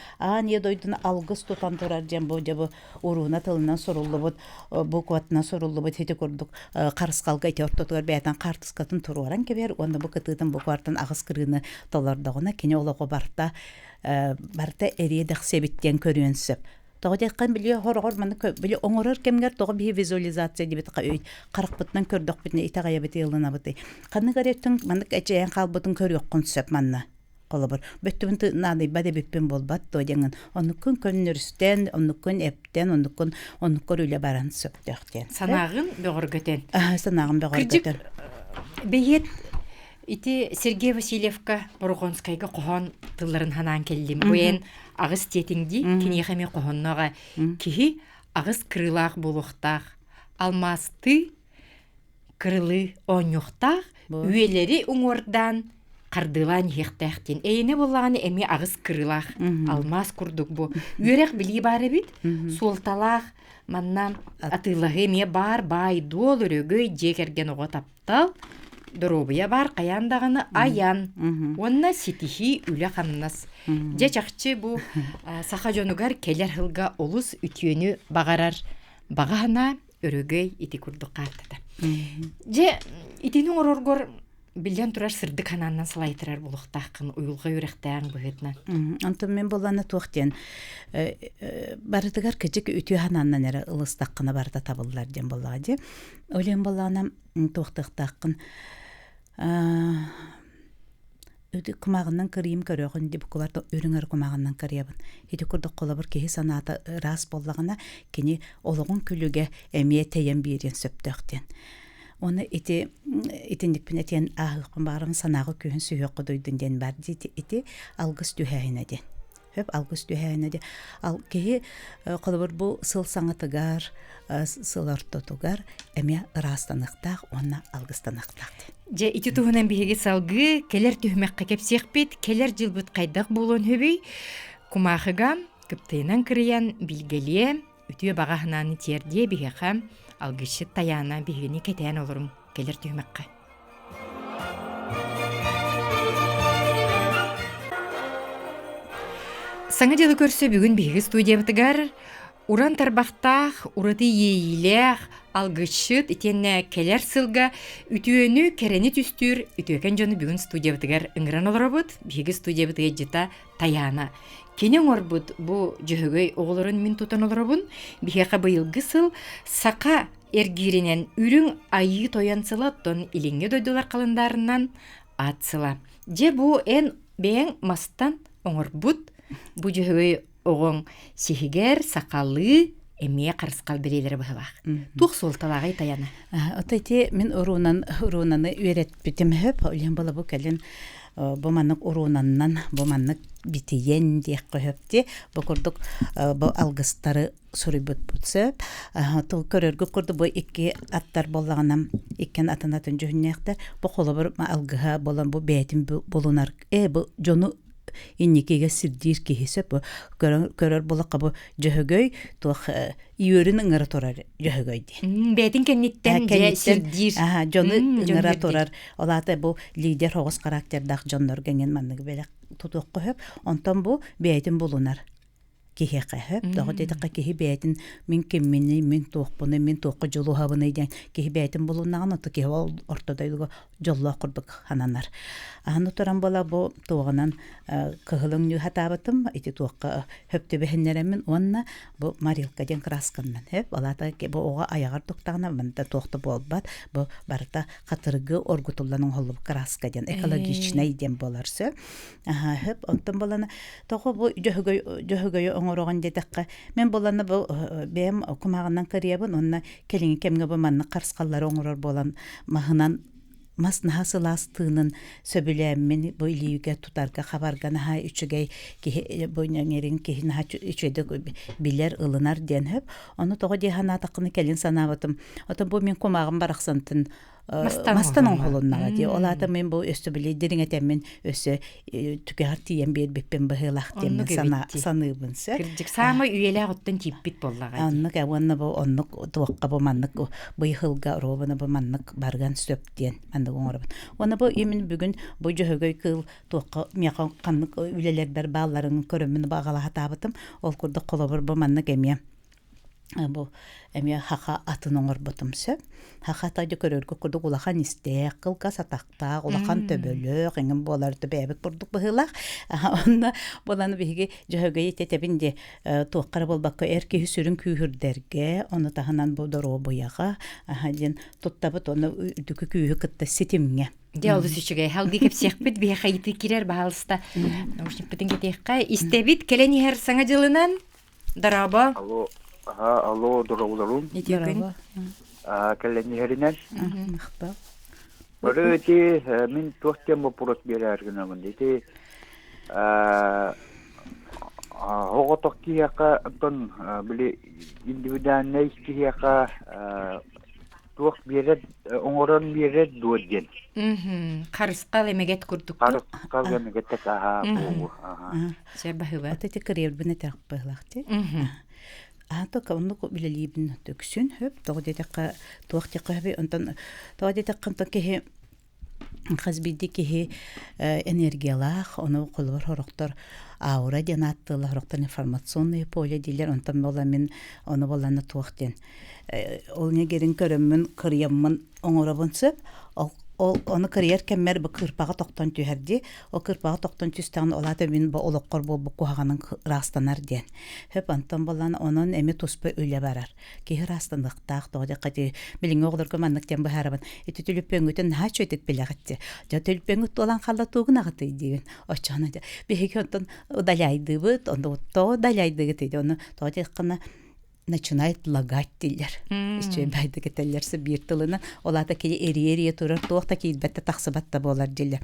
Speaker 3: не дойдун алгыс тутан турар жем бу жабы уруна тылынан соруллубут бу кватына соруллубут хете көрдүк карыскалга эти ортотугар бетен картыскатын туруран кебер онда бу кытыдын бу квартын агыс кырыны толордогуна кени олого барта эриедек себиттен көрүнсөп тогодеккан биле хоргор маны биле оңорор кемгер того би визуализация дибет кай каракпытнан көрдүк битне итагая бит елына бит каны гареттин маны эчеен калбытын көрөккөн сөп манна колобор бөттүбүн нады баде биппен болбат то деңин онукун көннөрүстен онукун эптен онукун үле баран сөптөктен
Speaker 1: санагын бөгөргөтен
Speaker 3: санагын бөгөргөтен
Speaker 1: бейет ити Сергей Васильевка Боргонскайга кохон тылларын ханан келдим. Буен агыс тетиңди кинехаме кохоннога кихи агыс крылах болуктах алмасты крылы онюктах үелери уңордан кардылан хехтахтин. Эйне боллаганы эми агыс крылах алмас курдук бу. Үрек били бары бит. Солталах маннам атылагы ме бар бай дол өрөгөй жекерген ого таптал. Дробия бар каяндаганы аян. Онна ситихи үле хамнас. Же чакчы бу саха жонугар келер хылга олус үтүөнү багарар. Багана өрөгөй ити курдук картада. Же итинин ороргор билен турар сырдык хананан салайтырар булуктакын уюлга үректәң быгытна.
Speaker 3: Антон мен боланы туактен бардыгар кечек үтү хананан эре ылыстаккына барда табылдылар ден болага же. Олен болана туактактакын өтү кумагынан кырыйым көрөгөн деп куларда өрүңөр кумагынан кырыябын. Хити курдук колобур кеһи санаата рас боллагына кени ологон күлүгө эмие тейен бирен сөптөктен. Оны итиндик пинетен агыкын барым санагы көһүн сүйөккө дойдун ден бар ити алгыс түһәйнә ден. Хөп алгыс түһәйнә де. Ал кеһи колобур бу сыл саңатыгар, сыл ортотугар эме растаныктак, онна алгыстаныктак.
Speaker 1: Же ити туһунан биһиги салгы келер түһмәккә кепсекпит, келер жылбыт кайдак болон хөбүй кумахыга кыптыйнан кырыян билгелие үтүө багаһынан тиердие биһиха алгышы таяна биһигини кетен олорум келер түһмәккә. Саңа жылы көрсө бүгүн биһиги студиябытыгар уран тарбахтах, ураты ейлех, алгышыт, итенне келер сылга үтүөнү керени түстүр, үтүөкен жону бүгүн студиябытыгар ыңыран олоробут, биһиги студиябытыга жыта таяна. Кенен орбут бу жөһөгөй оголорун мин тутан олоробун, биһига быйылгы сыл сака эргиринен үрүң айы тоянсыла тон илиңге дойдулар калындарынан атсыла. Же бу эн бең мастан оңорбут бу жөһөгөй оғон сихигер, сақалы, эмие қарысқал берелері бұғылақ. Туқ солталағай таяна.
Speaker 3: Отайте мен урунаны үйрет бітім хөп, олен бола бұл кәлін бұманық урунаннан, бұманық бітейен дейк қойыпте, бұл күрдік бұл алғыстары сұрый бұтсы. Тұл көрергі күрді бұл екі аттар болағанам, еккен атанатын жөннеқтер, бұл қолы бір алғыға болан бұл бәйтін болунар. Бұл жону инникеге сирдир кихисеп көрөр болакка бу жөһөгөй тух үйөрүн ыңыра турар жөһөгөйди.
Speaker 1: Бетин кенниттен же сирдир.
Speaker 3: Жону ыңыра турар. Олата бу лидер хогус характердак жоннор генген манныгы белек тутук коюп, онтон бу бетин болунар. Кихе кахып, дагы дедикка кихи бетин мен кеммени, мен туукпуны, мен туукка жолу хабыны ден кихи бетин болунаган аты кихи ортодойдуга жолу курдук хананар. Аны туран бола бу тууганан кыгылың ню хатабытым, ити туукка хөптө бехеннеремин, онна бу марилка ден красканнан. Хөп, алата бу ога аягар туктагана мында туукта болбат, бу барта катыргы оргутулланын холлуп краска ден экологичный ден боларсы. Хөп, онтон болана тогу бу жөһөгөй оңороган дедекка мен боланы бу бем кумагынан кыриябын, онна келиңи кемге бу манны карскаллар оңорор болан махынан мас нахасыластыынын сөбүләммен бу илиюге тутарга хабаргана ха үчүгей ки бойнаңерин ки наха үчөдө билер ылынар денеп, оны того дехана такыны келин санабытым. Ото бу мен кумагым бараксантын мастан оңолуннага ди. Олата мен бу өстө биле дириңетем өсө түгәр тиен бербеппен быһылак дем саныбынсы.
Speaker 1: Кирдик сама үйеле оттан типпит боллага.
Speaker 3: Аннык аванна бу оннук туакка бу маннык быйхылга робына бу маннык барган сөптен маннык оңорбун. Оны бу эмин бүгүн бу жөһөгөй кыл туакка мякан каннык үлелер бер бааларын көрөмүн багала хатабытым. Ол курда колобур бу маннык эме бу эме хаха атын оңорбутумсы. Хаха тажы көрөргө курдук улахан исте, кылка сатакта, улахан төбөлөк, эңим боларды бэбик курдук быһылак. Онда боланы биһиги жөһөгөй тетебинде туаккара болбакка эрки сүрүн күйүрдерге, оны тахынан бу доро буяга, ден туттабыт оны дүкү күйү кытта ситимге.
Speaker 1: Диалды сүчүгэй халгы кепсекпит бия хайты кирер баалыста. Наушникпитин кетекка истебит келени хер саңа жылынан дараба.
Speaker 4: Алло, дорогуларым.
Speaker 1: Итегин.
Speaker 4: Келлени херинен.
Speaker 3: Махта.
Speaker 4: Öröti min tohtem вопрос берәргенә монда. Ити Хоготоккияка тон биле индивидуальный кияка тух берет оңорон берет дуоден.
Speaker 1: Карыскал эмегет курдук.
Speaker 4: Карыскал эмегет бу.
Speaker 1: Себахыба.
Speaker 3: Атете кырыйр бине таппылакты. Ато кавнук билелибин төксүн хөп тогдетека туактекаби онтон тогдетеккан токеhe хазбидди кеhe энергиялах ону колбор хороктор аура жанаттылар хороктор информационный поле дилер онтон бола мен ону боланы туактен ол негерин көрөммүн кырыяммын оңоробунсып ол оны карьер кеммер бу кырпага токтон түһәрди о кырпага токтон түстән олаты мин бу олоккор бу куаганын растанар ден хөп антон болан онун эми туспы үле барар ки растандыктак тоде кати билиң огдор командык тем бахарабын ити түлүппөңүтөн хач өтөт белагатты жа түлүппөңүт olan халла тугуна гаты диген очана беги онтон удаляйды бут ондо то даляйды гыты оны тоде кына начинает лагать дилер. Иче байды кетелерсе бир тылына олата кели эри турар тоқта кийбетте таксыбатта болар дилер.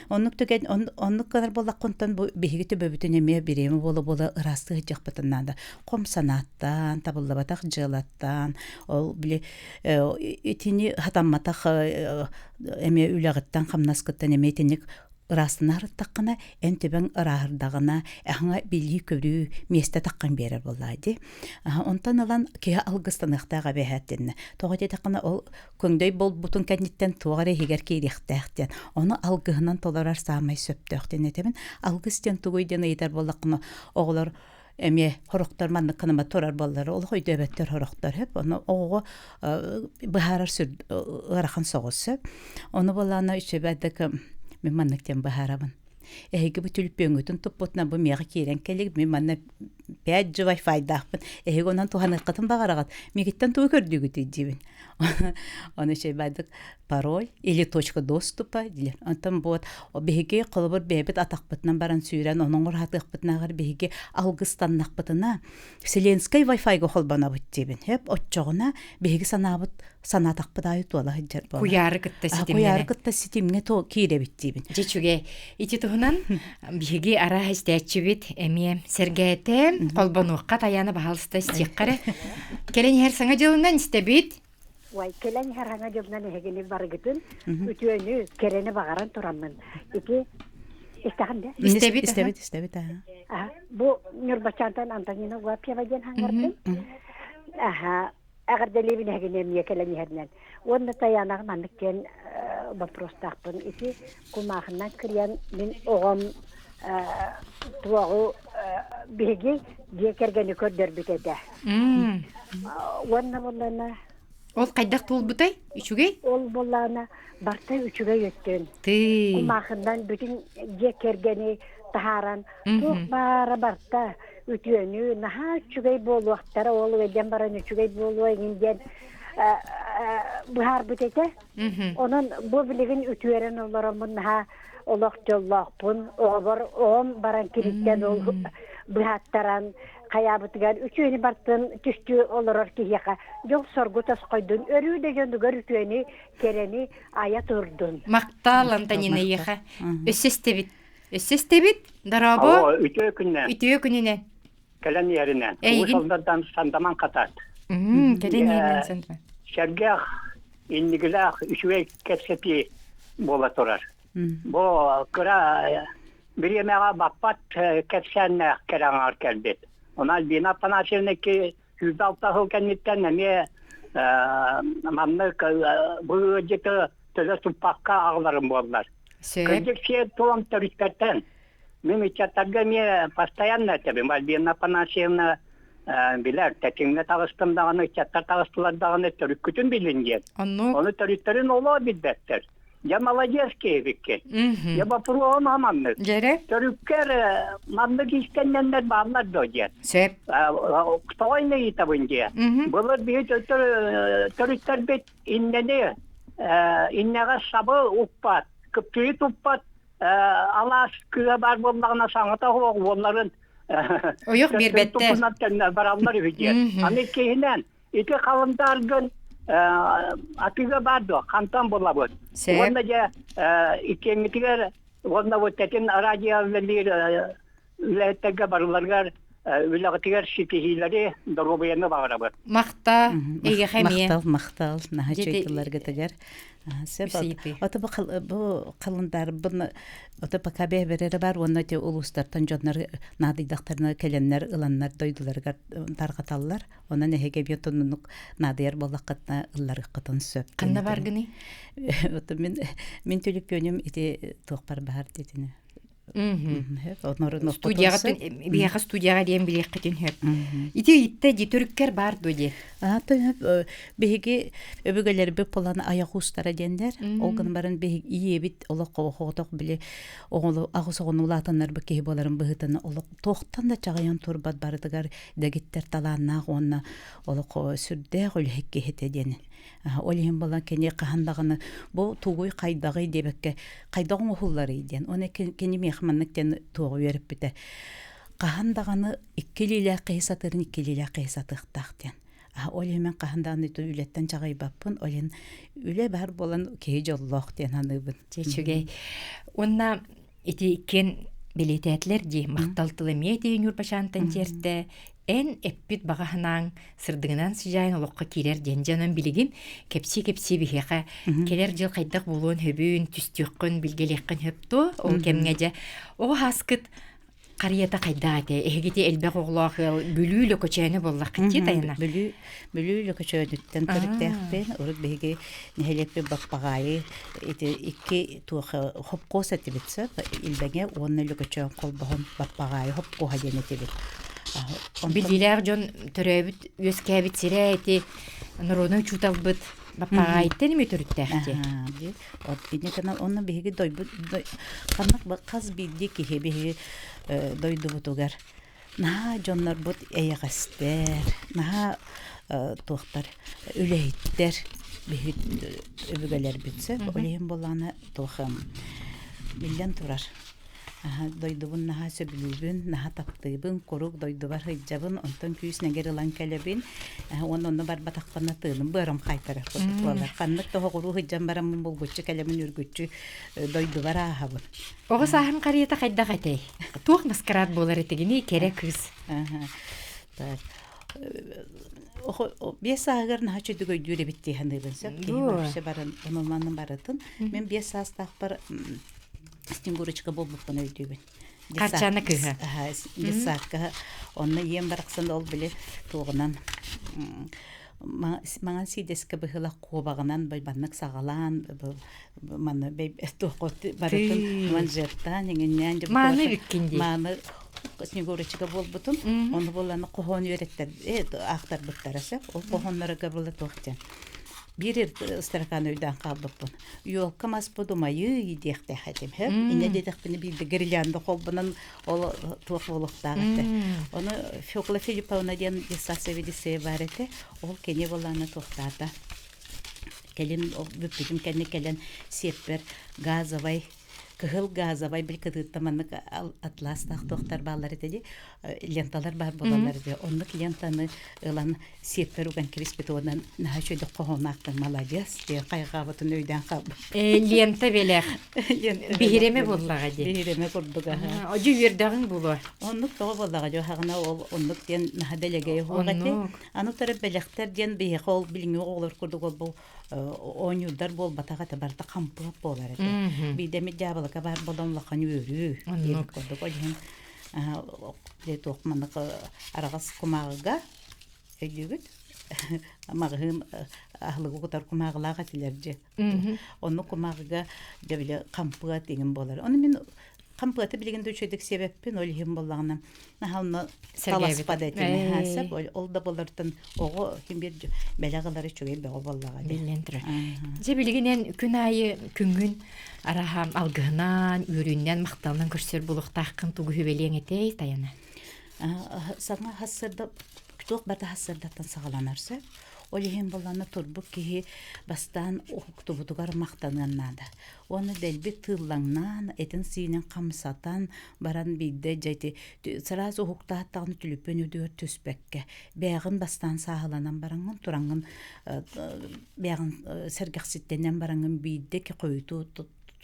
Speaker 3: Онук түген онук кадar болак контон бу бегите бөбүтүн эме береми боло ырасты жакпытыннан комсанаттан табыллабатак жылаттан ол биле этини хатамматак эме үлягыттан камнаскыттан эме этиник Растынар таққана әнтебен ырағырдағына әңа білі көрі месті таққан берер болады. Онтан алан кеге алғыстанықтаға бәхәттен. Тоғыде таққана ол көңдөй бол бұтын кәнеттен туғары егер кейректәқтен. Оны алғығынан толарар сағамай сөптіқтен етемін. Алғыстен туғойден айдар болаққына оғылар әме хороқтар манны қаныма тұрар болары. Ол қойды өбеттер хороқтар хеп. Оны оғы бұхарар сүр ұрақын соғысы. Оны боланы үші бәдік мен маннактен бахарабын. Эһиге бу түлүппөңүтүн туппутна бу мега кирен келик мен манна 5G Wi-Fi дахпын. Эһиге онан туханы кытын багарагат. Мегиттен туу көрдүгү дибин. Оны şey бадык пароль или точка доступа дилер. Антан бот о беге колбор бебет атакпытынан баран сүйрен онун ратыкпытнагар беге алгыстаннакпытына Вселенской Wi-Fi го холбана бут дибин. Хеп отчогуна беге санабыт санатакпыдай туала хиджер бала.
Speaker 1: Куяры кытта ситимне.
Speaker 3: Куяры кытта ситимне то кире бит дибин.
Speaker 1: Жечуге ити туһунан беге ара хастячыбит эме сергете колбонукка таяны баалыста стеккаре. Келен хер саңа жылынан истебит.
Speaker 5: Вай келен хараңа жобнан эгени баргытын үтүөнү керени багаран тураммын. Ики истаганда.
Speaker 3: Истебит.
Speaker 5: Бу Нурбачантан Антонина Гуапьева ден хангартын. Агар делебин эгени мие келен хернен. Онда таянагы мандыктен вопрос таппын. Ики кумахынан кирен мен огом туагы беги декергени көрдөр битеде. Онна
Speaker 1: Ол кайдак тул бутай? Үчүгей?
Speaker 5: Ол боллана барта үчүгей өттөн. Кумахындан бүтүн жекергени тахаран тух бара барта үтүөнү наха үчүгей болу актара ол эден баран үчүгей болу эңден бухар бүтете. Онун бу билигин үтүөрен олоромун наха олох жоллокпун обор ом баран кириттен ол бухаттаран каябытыгар үчүөнү бартын түстү олорор кияка жол соргутас койдун өрүү дегенди көрүтүөнү керени ая турдун.
Speaker 1: Мактал Антонина еха. Өссестебит дарабо. Үтөө күнүнө.
Speaker 6: Келен yerine. Uşallardan sandaman katat.
Speaker 1: Келен yerine sandaman.
Speaker 6: Şergah innigilah üçüve kepsepi bola torar. Bu kıra bir yemeğe bakpat kepsenle kerangar kelbet. Ona bina panaşırındaki 106 hıl kenditten nemi mamlık bu ciddi tüle tupakka ağlarım bollar. Kırcık şey tulam törüklerden. Mimi çatarga mi pastayanla tabi. Bina panaşırına biler. Tekinle tağıstım dağını, çatar tağıstılar dağını törük kütün bilince. Onu törüklerin oğlu bilbettir. Ya Malajerski evikke. Ya Bapurluğun hamanlık. Törükker manlık istenenler bağlar dojet.
Speaker 1: Sep.
Speaker 6: Kutavayla yitabınca. Bulur bir törükler bet inneni. İnnega sabı uppat. Kıptıyı tuppat. Alas kıya bar bollağına sanata onların
Speaker 1: Oyuk bir bette.
Speaker 6: Topunatkenler baranlar evikke. Amikkehinen iki kalındargın атыга барды, кантан болабыт.
Speaker 1: Сеп.
Speaker 6: Онда же икемитигер, онда вот тетин радио велир леттеге барыларгар үләгтигер шитихилери дорубыяны багырабыт.
Speaker 1: Мақта, эйге хәмие.
Speaker 3: Мақтал, наһа
Speaker 1: Жете-
Speaker 3: чөйтеләргә тегәр.
Speaker 1: Үсейпи.
Speaker 3: Ата бу кылындар буны ата пакабе берере бар, онна те улустартан жоннар надыйдактарына келеннер, ыланнар дойдуларга таргаталлар. Онан эһеге бетоннук надыяр болаккатна ыллар кытын сөп.
Speaker 1: Кында баргыны?
Speaker 3: Ата мен төлөпөнүм ите тохпар бар дедине.
Speaker 1: Студияға бияға студияға дейін білек қытын хөп. Ите итте жетөріккер бар дөде.
Speaker 3: Беги өбөгөлөр бек поланы аяк устара дендер. Олгын барын беги иебит олок коготок биле оголу агысогон улатандар беки боларын быгытын олок токтан да чагаян турбат бардыгар дегиттер талаанна онна олок сүрдө гөлхекке хетеден. Олим болан кене кахандаганы бу тугуй кайдагы дебекке кайдагы ухуллары иден. Оны кене мехманныктен тугу берип бите. Кахандаганы иккилиле кыйсатырын иккилиле кыйсатыктактен. Олемен кахандаганы түлеттен чагай баппын, олен үле бар болан кей жоллох ден аныбын.
Speaker 1: Чечугей. Онна ити кен билететлер ди макталтылы медиа юрбашантан жерде эн эппит багаханан сырдыгынан сыжайын олоққа кирер денжанын билигин кепси бихеха келер жыл кайдак булуун хөбүн түстүккөн билгелеккен хөпту ол кемгеже о хаскыт карията кайдаате эгити элбек оглоохыл бүлүүлө көчөөнү боллак кити тайына
Speaker 3: Бүлүүлө көчөөнүттен төрүктээхпен урут беги нехелекпе баппагайы икки туха хопко сетибитсе илбеге оннөлө көчөөн колбогон баппагайы хопко хаденетибит.
Speaker 1: Билилер жон төрөбүт өскәбит сирети нуруну чуталбыт баппагайттен ми төрүттәхти.
Speaker 3: От бинекана онна беги дойбут канак каз билди ки беги дойдубутугар. На жоннар бут эягастер, на тохтар үлейттер беги өбөгөлөр бүтсө, олем боланы тохам. Билен турар. Дойдубун наха сөбүлүбүн, наха таптыыбын, корук дойдубар хыджабын, онтон күйүс негер ылан келебин, онны бар батакпана тыылым, бырым кайтарар болар. Каннык тоғы кору хыджан барамын болгучу, келемин үргүчү дойдубар ахабын.
Speaker 1: Ого сахым карията кайда кайтей. Туох маскарад болар этигини кере кыз.
Speaker 3: Бес ағыр наха чөдүгөй дүре битти ханыбын сөп. Кеймаршы барын, онылманын барытын. Мен бес астақ бар стенгурочка болбуппун өйдүбүн.
Speaker 1: Карчаны кыга.
Speaker 3: Бесакка онны ем бараксан ол биле тугунан маңан сидеске быхыла кобагынан байбаннык сагалан маны бей тохот барытын манжеттан еңеннен жеп
Speaker 1: Маны үккенди.
Speaker 3: маны снегурочка болбутун оны боланы кохон үйреттер актар буттарасы ол кохоннарга болла тохтен бирер стакан өйдөн калбыппын. Юлка мас подумаю идехте хатим. Ине дедекпини билди гирлянды колбунан ол туохолуктагы. Оны Фёкла Филипповна ден дисасевидисе барете, ол кене боланы тохтата. Келин бүппүдүм келен сеппер газовай кыгыл газовай бил кыдыттаманнык атластак тохтар баллар деди ленталар бар болалар де. Оннук лентаны ылан сеппер уган криспетонан нахачөйдө когонактын молодец де кайгабытын өйдөн калып.
Speaker 1: Лента белек. Бихиреме боллага де.
Speaker 3: Бихиреме курдуга.
Speaker 1: Ожу вердагын болу.
Speaker 3: Оннук того боллага жо хагына ол оннук ден наделеге хогати. Аны тарап белектер ден бие кол билиңи оглор курдук ол оюлдар бол батагата барта кампы болар эди. Бидеме жабылга бар болонлакан өрү. Оннук курдук олен лет оқманық арағас құмағыға өйдігіт мағығым ақылығы құтар құмағылаға тілерде. Оны құмағыға жабілі қампыға деген болар. Оны мен қампыға білгенде өшедік себеппен өлігім болағына нағалына таласпады әтені әсіп. Ол да болардын оғы кембер бәліғылары чөге бәғыл болаға.
Speaker 1: Беллендірі. Же білгенен күн айы күнгін арахам алгынан, үріннен, мақталынан көрсер болуқтаққын туғы хөбелең етей таяна.
Speaker 3: Саңа хассырда, күтуқ барды хассырдаттан сағаланарса, олеген боланы турбук кихи бастан уктубутугар мактанганнада. Оны делби тыллаңнан, этин сийнен камсатан баран бийде жайти сразу хуктааттагын түлүппөн өдөр түспекке. Бягын бастан сахаланан барангын турангын бягын сергекситтенен барангын бийде ки койту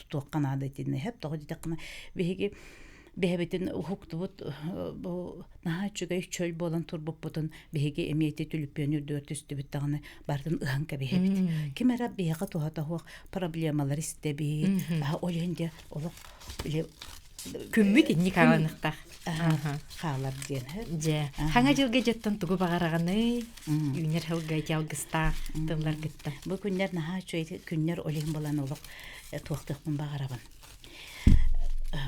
Speaker 3: туакканада этине хеп тогы дитекна беги бэбитин хуктубут бу нахачугай чөл болан турбуппутун беги эмиэти түлүппөн өдөр түстүбүттагыны бардын ыханка бэбит. Кимера бега тухата хуак проблемалар истеби. Оленде олок биле
Speaker 1: Күммүт инник аланыктах.
Speaker 3: Халар ден.
Speaker 1: Же. Хаңа жылга жаттан тугу багараганы, үйнер хылга жалгыста тыллар гытта.
Speaker 3: Бу күннер нахачуй күннер олен болан олок туактыкмын багарабын.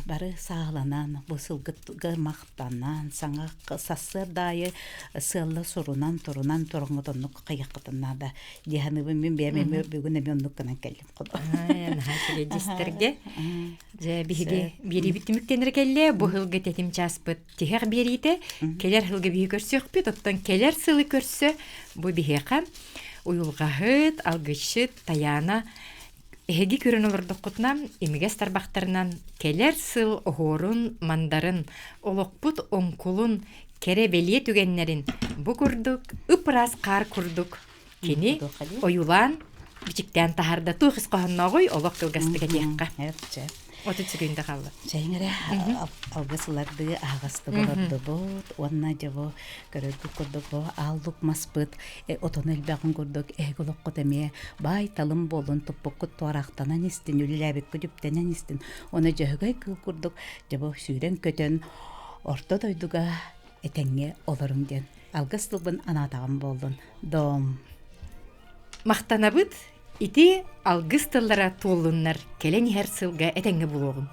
Speaker 3: Бары сағыланан, бұсылғы мақтанан, саңа сасы дайы сылы сұрунан, тұрунан, тұрыңыдынық қияқытына да. Дияны мен бәмеме бүгін әмі кінен кәлім құды.
Speaker 1: Нахасыға дестерге. Бері біттіміктенір кәлі, бұл хылғы тәтім часпыт тегер берейді. Келер хылғы бейі көрсі өкпет, оттан келер сылы көрсі. Бұл бейеқа ұйылғағыт, алғышыт, таяна, Эһиги көрөн олордуккутнам эмигес тарбактарынан келер сыл оорун мандарын олокпут оңкулун кере белие түгеннерин бу курдук ыпырас кар курдук кини оюлан бичиктен тахарда туйхис кохонногой олок кылгастыга тиякка оту цүгүндө калды
Speaker 3: жайыңыра алгасыларды агасты болорду бут онна жабо көрөдүк курдук бо алдук маспыт отон элбагын курдук эголокко теме бай талым болун туппуккут туарактанан истин үлүләбик күдүптенен истин оны жөгөй курдук жабо сүйрен көтөн орто дойдуга этеңге олорун ден алгастылбын анатаган болдун дом
Speaker 1: мактанабыт ити алгыс тыллара туулуннар келен хер сылга этеңге булугун.